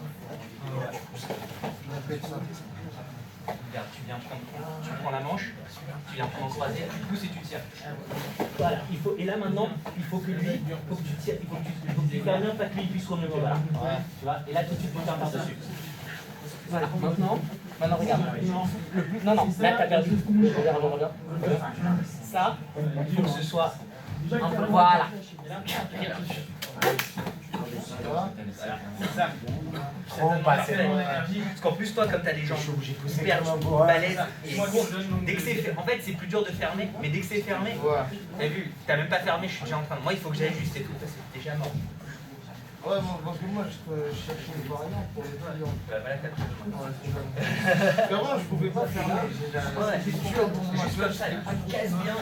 Je vais ça. Regarde, tu prends la manche, tu viens prendre en croisé, tu pousses et tu tires. Voilà, et là maintenant, il faut que lui, faut que tu tires, il faut que tu fermes bien, pas que lui puisse remonter. Voilà. Tu vois, et là tout de suite tu fermes par-dessus. Voilà, maintenant regarde. Non, là t'as perdu. Regarde. Ça, il faut que ce soit un peu. Voilà. C'est ça. Oh, bah, c'est Mon bon. énergie. Parce qu'en plus, toi, comme tu as les jambes hyper balèzes, et dès que c'est en fait, c'est plus dur de fermer, mais dès que c'est fermé, Ouais. t'as vu, t'as même pas fermé, je suis déjà en train de. Moi, il faut que j'aille juste et tout, parce que c'est déjà mort. Ouais, parce que moi, je cherchais une variante pour les clients. Voilà, t'as Avant, je pouvais pas fermer. Ouais, c'est sûr, juste comme ça, il casse bien,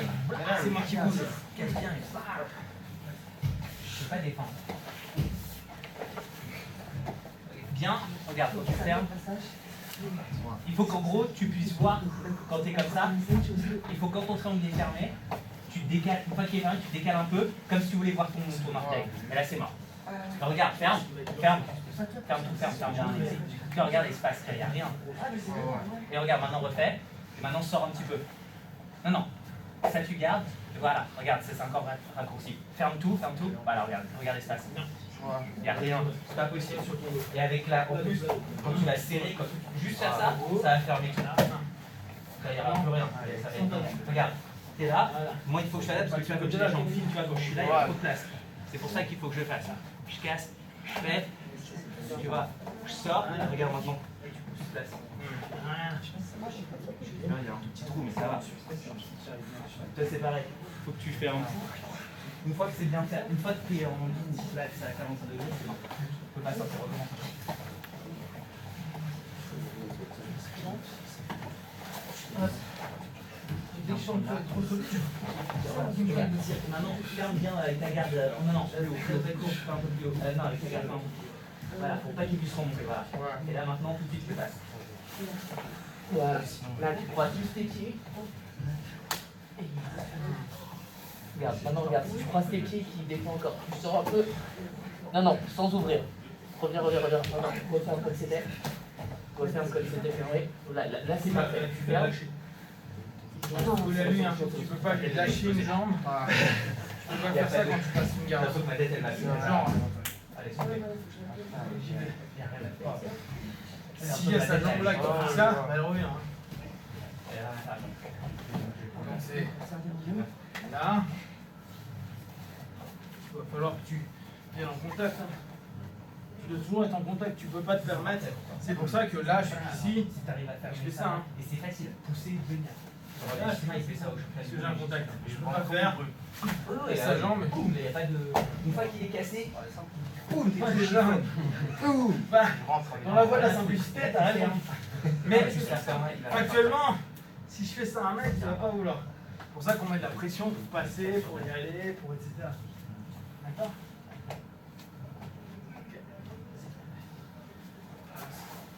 c'est moi qui bouge, casse bien, je peux pas défendre. Bien, regarde, quand tu fermes, il faut qu'en gros tu puisses voir quand tu es comme ça, il faut quand ton triangle est fermé, tu te décales, une fois qu'il est fermé, tu te décales un peu, comme si tu voulais voir ton orteil. Et là c'est mort. Alors, regarde, ferme bien. Ici. Là, regarde, il se passe, il n'y a rien. Et regarde, maintenant refais, et maintenant sors un petit peu. Non, ça tu gardes, et voilà, regarde, c'est encore raccourci. Ferme tout, voilà, regarde l'espace. Il n'y a rien, c'est pas possible sur ton dos. Et avec la, en plus, quand tu vas serrer, quand tu juste faire ça, ça va fermer tout. Là, il n'y aura plus rien. Allez, ça va être bien. Regarde, t'es là, moi il faut que je t'adapte parce que tu vois, comme j'ai les jambes fines, tu vois, quand je suis là, il y a trop de place. C'est pour ça qu'il faut que je fasse ça. Je casse, je fais, tu vois, je sors, regarde maintenant, et tu pousses place. Il y a un tout petit trou, mais ça va. Toi c'est pareil, il faut que tu fermes. Une fois que c'est bien fait, une fois que tu es en ligne, là c'est à 45 degrés, c'est bon. Tu peux pas sortir, recommence. Dès que je sens que tu es trop solide, maintenant ferme bien avec ta garde. Non, plus haut, fais un peu plus haut. Non, avec ta garde. Voilà, pour pas qu'il puisse remonter. Voilà. Et là maintenant, tout de suite, je passe. Voilà. Là, tu croises juste tes pieds. Regarde, maintenant regarde, si tu croises tes pieds qui défendent encore, tu sors un peu. Non, sans ouvrir. Reviens. Non, referme comme c'était. Referme comme c'était fermé. Là c'est parfait. Tu fermes. Faut la lui, hein, tu peux pas lui lâcher une jambe. Tu peux pas faire ça quand tu passes une garde. Ma tête elle va Genre, allez, soulevez. s'il y a sa jambe là qui fait ça, elle revient. Donc c'est là. Il va falloir que tu viennes en contact. Hein. Tu dois toujours être en contact, tu peux pas te permettre. C'est pour ça que là, je suis ici. Si tu arrives à faire je fais ça. Hein. et c'est facile, pousser, venir. Il fait ça au championnat. Parce que j'ai un contact. Je peux pas faire. Et sa jambe. Boum, il n'y a pas de. Une fois qu'il est cassé, boum, Pas déjà. Bah, dans la voie de la simplicité, t'as raison. Mais factuellement, si je fais ça à un mec, il va pas vouloir. C'est pour ça qu'on met de la pression pour passer, pour y aller, pour etc. D'accord?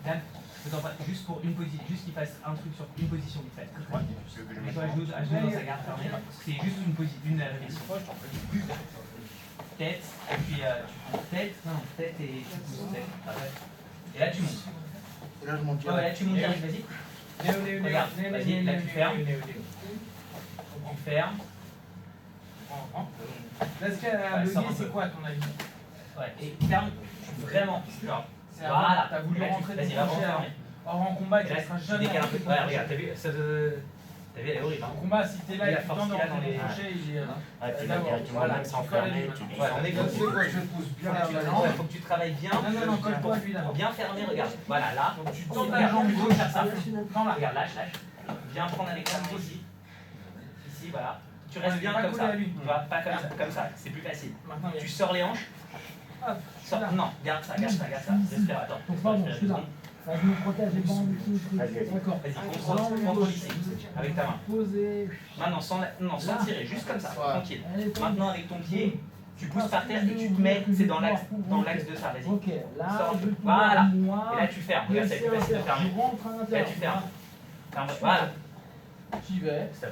Dan, juste pour une position, juste qu'il fasse un truc sur une position vite fait. Ajoute dans sa garde fermée. C'est juste une position, une répétition. Tête, et puis tu prends tête, tête et tu pousses tête. Et là tu montes. Et là, je monte Ouais, là tu montes direct, vas-y. Regarde, vas-y, là tu fermes. Tu fermes. Là, ce qu'il y a à bugger, c'est quoi à ton avis? Ouais, et ferme vraiment. Genre, Voilà, t'as voulu là, rentrer vas-y, des va crochets fermer. en combat, Et tu là, seras tu jamais décales un rentré peu. ton Ouais, crochet. regarde, t'as vu, t'as vu, elle est horrible. En combat, si t'es là Et et la que tu force tentes de qu'il a dans rentrer les- ton crochet, il est. Ah, tu vas D'abord, directement voilà, même sans tu peux aller fermer, lui tu maintenant. dis Ouais, on est Tu sais quoi, je le pousse bien vers la jambe. Il faut que tu travailles bien. Non, colle-toi lui là. Bien fermer, regarde. Voilà, là. Donc tu tends ta jambe gauche à ça. Non, là. Regarde, lâche. Viens prendre avec ta main ici. Ici, voilà. Tu restes bien Pas comme collé ça. à lui. Tu vois, pas comme ça. C'est plus facile. Maintenant, Tu sors les hanches. hop, Sors. Non, garde ça. Respire, attends. Donc, pardon, je suis là. Là, je me protège, j'ai pas envie de tout. Vas-y. D'accord. Vas-y, contrôle ici. Avec ta main. Posé. Maintenant, sans tirer, juste comme ça, tranquille. Allez, Maintenant, avec ton pied, tu pousses par terre et tu te mets, c'est dans l'axe de ça, vas-y. Ok, là, Sors. je tourne Voilà. à moi. Et là, tu fermes. Regarde, c'est plus facile de fermer. Je rentre à Là, l'intérieur. tu fermes. Ferme. Voilà. j'y vais. Stop.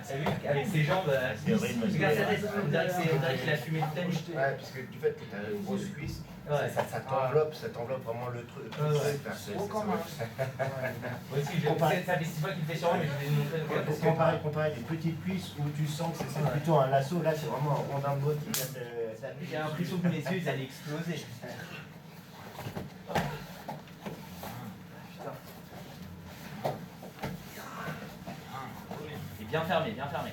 T'as vu, avec ses jambes, C'est horrible, parce que- regarde sa tête, on dirait qu'il a fumé le punch. Ouais, puisque du fait que tu as une grosse cuisse, Ouais. ça t'enveloppe vraiment le truc. Gros comme un. Moi aussi, ça fait 6 fois qu'il me fait sur moi, mais je vais lui montrer. Pour comparer des petites cuisses où tu sens que c'est plutôt un lasso, là c'est vraiment un rondin de botte qui vient J'ai l'impression que mes yeux ils allaient exploser. Et bien fermé, bien fermé.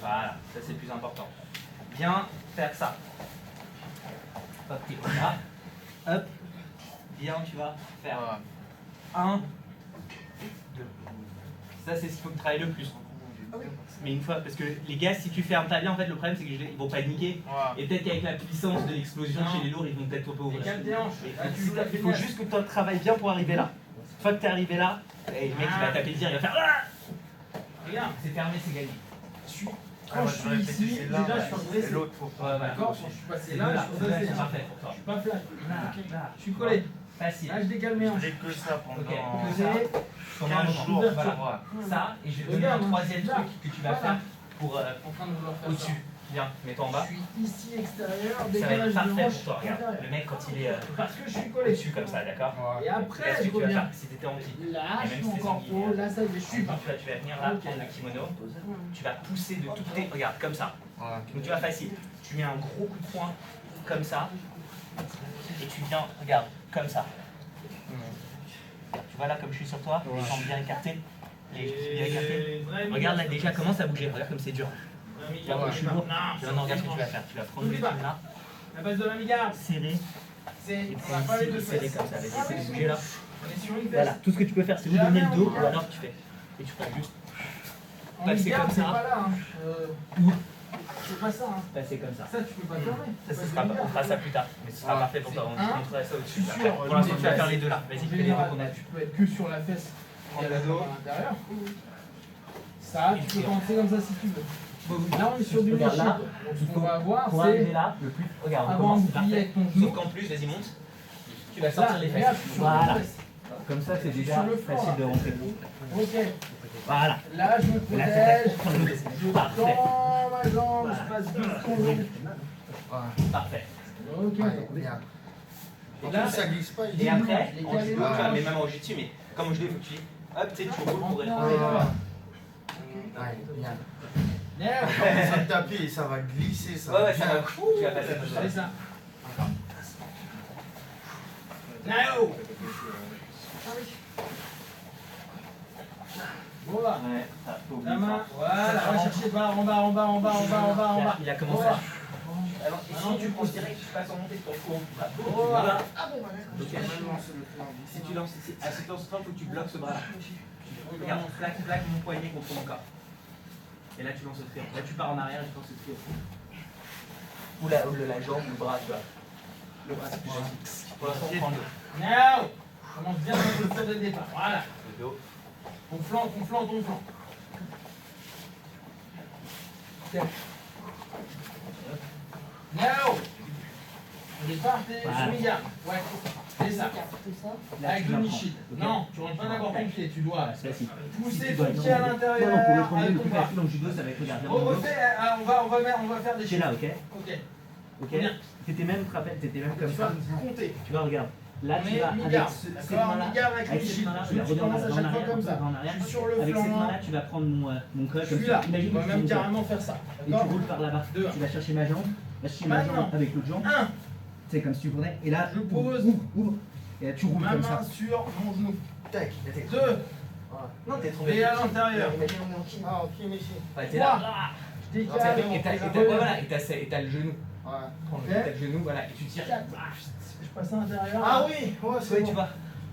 Voilà, ça c'est le plus important. Bien faire ça. Hop, t'es là. Hop. Bien, tu vas faire 1, 2. Ça c'est ce qu'il faut que tu travailles le plus. Mais une fois, parce que les gars, si tu fermes pas bien, en fait, le problème c'est qu'ils vont paniquer. Et peut-être qu'avec la puissance de l'explosion chez les lourds, ils vont peut-être pas ouvrir. Calme tes hanches. Il faut juste que tu travailles bien pour arriver là. Une fois que tu es arrivé là, et le mec il va taper le tir, il va faire ah. Regarde, C'est fermé, c'est gagné. quand je suis ici, déjà je suis redressé. Ouais, D'accord? Quand je suis passé là, je suis redressé. c'est parfait pour toi. Je suis pas flat. Là, Je suis collé. facile. Là, je décale mes hanches. que ça Ok, pendant posé, pendant un 15 moment. jours. Voilà. Ça, et je vais te donner un Regarde, troisième là. truc que tu vas Voilà. faire pour En train de vouloir faire ça. au-dessus. Viens, mets-toi en bas. Je suis ici extérieur, Ça va décalage être de parfait hanches. pour toi, regarde. Le mec, quand il est Parce que je suis collé. au-dessus comme ça, d'accord? Et après, Regarde ce je que tu vas reviens. faire si t'étais en pied. Là, Et je même suis si t'es encore sanguinaire. haut. Là, ça y est, je suis pas. Tu vas venir là, prendre le kimono. Tu vas pousser de toutes tes. Regarde, comme ça. Donc tu vas facile. Tu mets un gros coup de poing comme ça. Et tu viens, regarde, comme ça. Tu vois là, comme je suis sur toi, les jambes bien écartées. Les jambes bien écartées. Regarde là, déjà, commence à bouger. Regarde comme c'est dur. Tu vois, je suis lourd. Non, regarde ce que tu vas faire. Tu vas prendre le truc là, La base de la mi-garde, serrer. c'est. Et On va pas les deux prendre serrer fesses. comme ça. Vas-y, essaie de bouger là. On est sur une Voilà, fesse. tout ce que tu peux faire, c'est vous donner le dos, ou alors tu fais. Et tu fais juste En passer mi-garde, comme c'est ça. pas là. Hein. Ou C'est pas ça. Hein. passer comme ça. Ça, tu peux pas fermer. Ça, on fera ça plus tard, mais ce sera parfait pour toi. On Un. montrera ça au-dessus. Je suis sûr, Pour l'instant, tu vas faire les deux là. Vas-y, En fais les deux général, qu'on a. tu peux être que sur la fesse et Prends la le dos. dos à l'intérieur. Ça, tu peux commencer comme ça si tu veux. Là, on est sur du Regarde là. leadership. Donc, ce qu'on va avoir, Pour arriver c'est là, le plus. Regarde, on avant commence, de c'est plier parfait. avec ton Sauf genou. qu'en plus, vas-y, monte. Tu vas Là, sortir les regarde, fesses. je suis sur la Voilà. fesse. Comme ça, c'est déjà Sur le flanc, facile là. de rentrer. Ok. Voilà. Là, je me Là, protège. c'est prendre le dos. Je Parfait. tends ma jambe. Je passe deux secondes. Parfait. Ok. Et là, ça glisse pas. Et après, les en calés judo, tu vas larges. mais même en jiu-jitsu, mais comme je l'ai, il faut que tu dis, hop, tu sais, tu roules pour être Ah, rentré. Nerf. Ça va taper et ça va glisser. Ça Ouais, ça va. Tu vas passer tout C'est ça. ça. Nao. Voilà. Ouais, ça, faut oublier La main, ça. voilà, va chercher barre en bas, en bas, en bas, en bas, en bas, en bas. Il a commencé. Voilà. Alors, et si tu penses direct, tu passes en montée de ton cours. Voilà. Si tu lances ici, à cette lance-là, il faut que tu bloques ce bras-là. Regarde, plaque mon poignet contre mon corps. Et là, tu lances le triangle. Là, tu pars en arrière et tu lances le triangle. Ou la jambe ou le bras, tu vois. Le bras, c'est plus facile. Pour l'instant, on prend le dos. Now. Commence bien dans le tour dès le départ. Voilà. Le dos. Ton flanc. Ok. Now. Au départ, t'es semi-garde. Ouais, c'est ça. Avec le Nishid. Non, tu rentres pas n'importe quel pied, tu dois pousser ton pied à l'intérieur. Non, pour le premier, avec le ton plus bras. facile dans le judo, ça va être regarder. On refait, on va faire des C'est chiffres. là, ok. Ok. Ok. Bien. T'étais même, te rappelle, t'étais même comme Tu ça. vas compter. Tu vas regarder. Là, On tu est vas avec mi-garde, cette d'accord, main-là. mi-garde avec le Avec cette shield. main-là, Tu tu regardes commences à en chaque fois arrière, comme ça. en arrière. Je suis sur le Avec cette flanc. main-là, tu vas prendre mon col. Je suis là. Imagine On va que tu même fais mon carrément faire ça. col. Et tu D'accord. roules par là-bas. Deux. Tu vas chercher ma jambe. Va chercher ma jambe Maintenant. avec l'autre jambe. 1. C'est comme si tu tournais. Et là, Je pose. ouvre. Et là, tu roules Ma comme main ça. sur mon genou. Tac. 2. Non, t'es tombé. Et à l'intérieur. Imagine, on est en kiné. Ah, ok, mais si. Ouais, t'es là. 3. Je Et décale. t'as le genou. T'as le genou, voilà, et tu tires. Je passe à l'intérieur. Ah oui, ouais, c'est Ouais, bon. tu vois.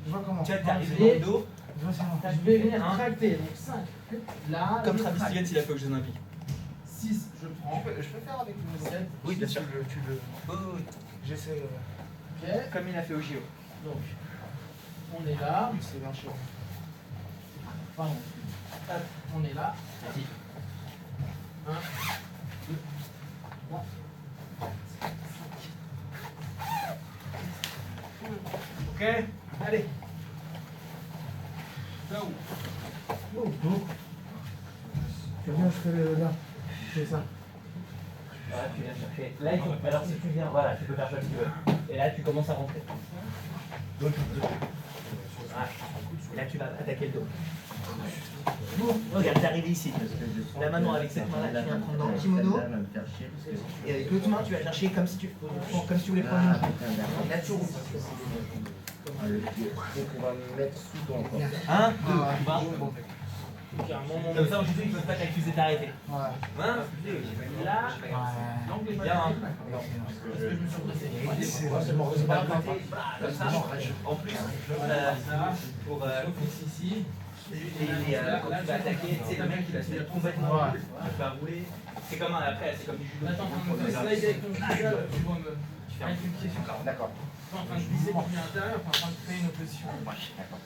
Je vois comment. Tu vois, t'arrives Et- dans le dos. Je vois, c'est bon. Je vais venir tracter. Donc 5. Là. Comme je Travis traque. Stevens, il a fait aux Jeux Olympiques. 6. Je prends. Je peux faire avec le 7. Oui, bien sûr. Tu le. Oui. J'essaie. Ok. Comme il a fait au JO. Donc. On est là. C'est bien chaud. Pardon. Hop, on est là. Vas-y. 1, 2, 3, 4, 5. Ok, allez. Go. C'est bien, je fais là. Je fais ça. Voilà, tu viens chercher. Là, il faut. Alors, si tu viens, voilà, tu peux faire ça si tu veux. Et là, tu commences à rentrer. L'autre. Voilà. Et là, tu vas attaquer le dos. Regarde, t'arrives ici. Là, maintenant, avec cette main-là, tu viens prendre dans le kimono. Et avec l'autre main, tu vas chercher comme si tu voulais prendre une jambe. Là, tu roules. Donc on va me mettre sous ton corps. 1, 2, tu vas. Carrément, Comme ça, en judo, ils ne peuvent pas t'accuser d'arrêter. Ouais. Hein? là, Ouais. l'angle est pas Bien, hein. parce que je me suis redressé. C'est mort, c'est pas grave. Comme ça, en plus, pour Ici. quand tu vas attaquer, c'est le mec qui va se mettre complètement Ouais. tu vas rouler. C'est comme après, c'est comme du judo. Attends, on me fait slide avec ton pied, tu dois me. Tu fais un Avec une pied sur le corps. D'accord. Pas en train de glisser mon pied à l'intérieur, pas en train de créer une opposition. D'accord.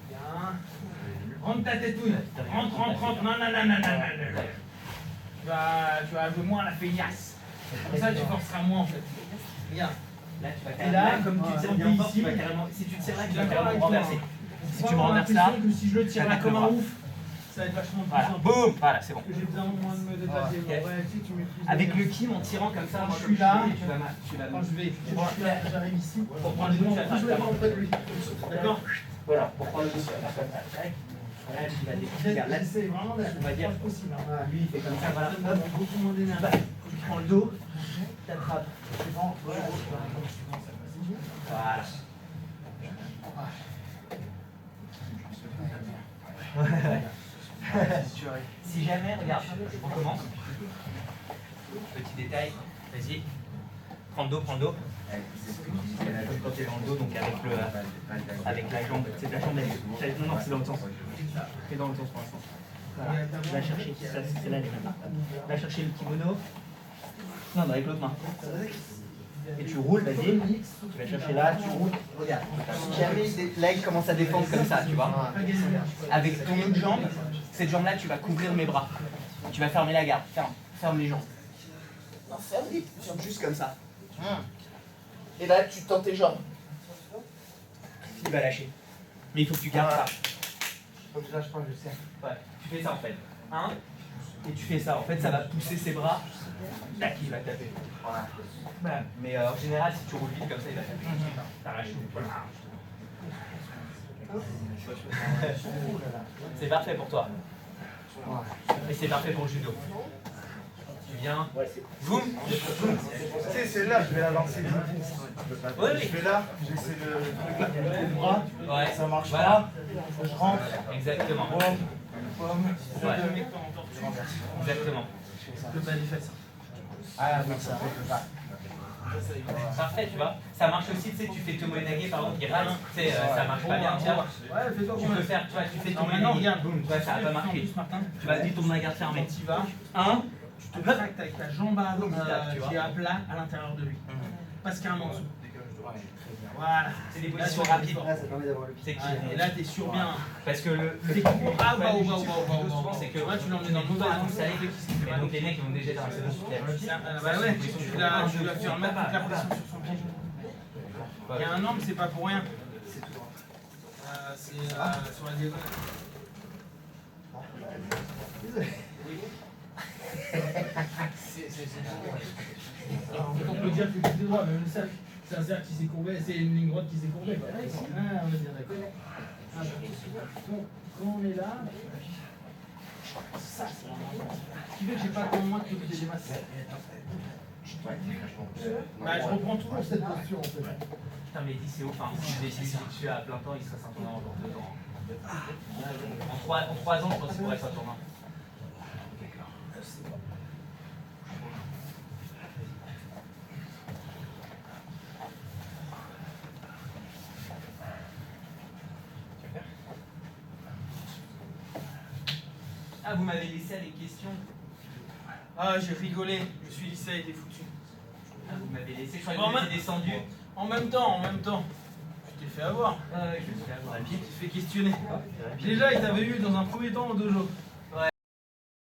Bien. Rentre ta tétouille. Rentre. Non. Tu vas jouer moins à la feignasse. Comme ça, tu forceras moins en fait. Regarde. Là, tu vas Et carrément, là, comme tu tires bien fort, tu vas carrément, si tu tires là, tu vas D'accord avec carrément toi. renverser. Si tu me renverses là, que si je le tire là t'attaques comme le un bras. ouf, ça va être vachement plus Voilà, simple. boum, voilà, c'est bon. Parce que j'ai besoin moins de me déplacer. Ok. Ouais, tu sais, tu maîtrises Avec bien. le kim, en tirant comme ça, Quand moi, je comme suis là, tu vas Quand je vais, j'arrive ici. Pour prendre le dos, tu vas faire Je vais pas auprès de lui. D'accord. Voilà, pour prendre le dos, tu vas faire comme ça. Tac. Là, tu vas découvrir. Regarde, là, J'essaie vraiment d'être on va dire, possible. hein. lui, il fait comme ça, voilà. Ça me demande beaucoup moins d'énergie. Bah, tu prends le dos, t'attrapes. Voilà. Si jamais, regarde, on recommence. Petit détail, vas-y. Prends le dos. Quand tu es dans le dos, donc avec la jambe, c'est la jambe. Non, c'est dans l'autre sens. C'est dans l'autre sens pour l'instant. Voilà. Va chercher, ça, c'est là les mains. Va chercher le kimono. Non, avec l'autre main. Et tu roules, vas-y. Tu vas chercher là, tu roules. Regarde. Si jamais là, il commence à défendre comme ça, tu vois. Avec ton autre jambe, cette jambe-là, tu vas couvrir mes bras. Tu vas fermer la garde. Ferme les jambes. Non, ferme juste comme ça. Et là, tu tends tes jambes. Il va lâcher. Mais il faut que tu gardes ça. Faut que je lâche pas, je sais. Ouais, tu fais ça en fait. Et tu fais ça. En fait, ça va pousser ses bras. Tac, il va taper. Voilà. Mais en général, si tu roules vite comme ça, il va taper. T'arraches tout. C'est parfait pour toi. Et c'est parfait pour le judo. Tu viens. Boum. Tu sais, celle-là, je vais la lancer du coup. Oui. Je fais là, j'essaie de le bras, Ouais. ça marche Voilà. pas. Je rentre, Exactement. Ouais. Exactement. Le bas des fesses. Ah, oui, ça fait ça. Parfait, tu vois. Ça marche aussi, tu sais, tu fais Tomoe-nage, par exemple, il rate, tu sais, ça marche pas bien, tu vois. Ouais, fais-toi Tu peux faire, tu vois, tu fais Alors maintenant, Tomoe-nage. regarde, boum, Ouais, ça a pas marché. Martin. Tu vas dire ton regard fermé. Quand tu vas, 1, tu te tractes avec ta jambe à tu vois. qui est à plat à l'intérieur de lui. Pas ce qu'il y a un en dessous. Ouais, très bien. Voilà. c'est des positions rapides. Là, ça permet d'avoir le pied. C'est qui Ouais, et là, t'es sûr bien. Parce que le C'est truc court. Ah, bah, souvent, c'est que tu l'emmènes dans le mauvais pas sens. et donc les mecs ils vont déjà dans la saison Bah ouais, tu l'as fait remettre toute la pression sur son pied. Il y a un angle, c'est pas pour rien. C'est sur la diagonale. Alors, en fait, on peut dire que c'est droit, mais le cercle, c'est un cercle qui s'est courbé, c'est une ligne droite qui s'est courbée. Quoi. Ah, on va dire d'accord. Ah, bon, quand on est là, ça c'est vraiment important. Ce qui fait que j'ai pas tant moins que t'occupes des masses. Bah, je reprends toujours cette posture en fait. Putain mais dis c'est haut, enfin si je décide dessus à plein temps il serait un tournant genre 2 ans. En 3 ans je pense qu'il pourrait être un tournant. Ah vous m'avez laissé à des questions. Ah, j'ai rigolé, je me suis dit ça a été foutu. Ah vous m'avez laissé, je croyais que vous étiez descendu. En même temps. Je t'ai fait avoir. Je me suis fait avoir. Je t'ai fait questionner. Déjà, il t'avait eu dans un premier temps au dojo.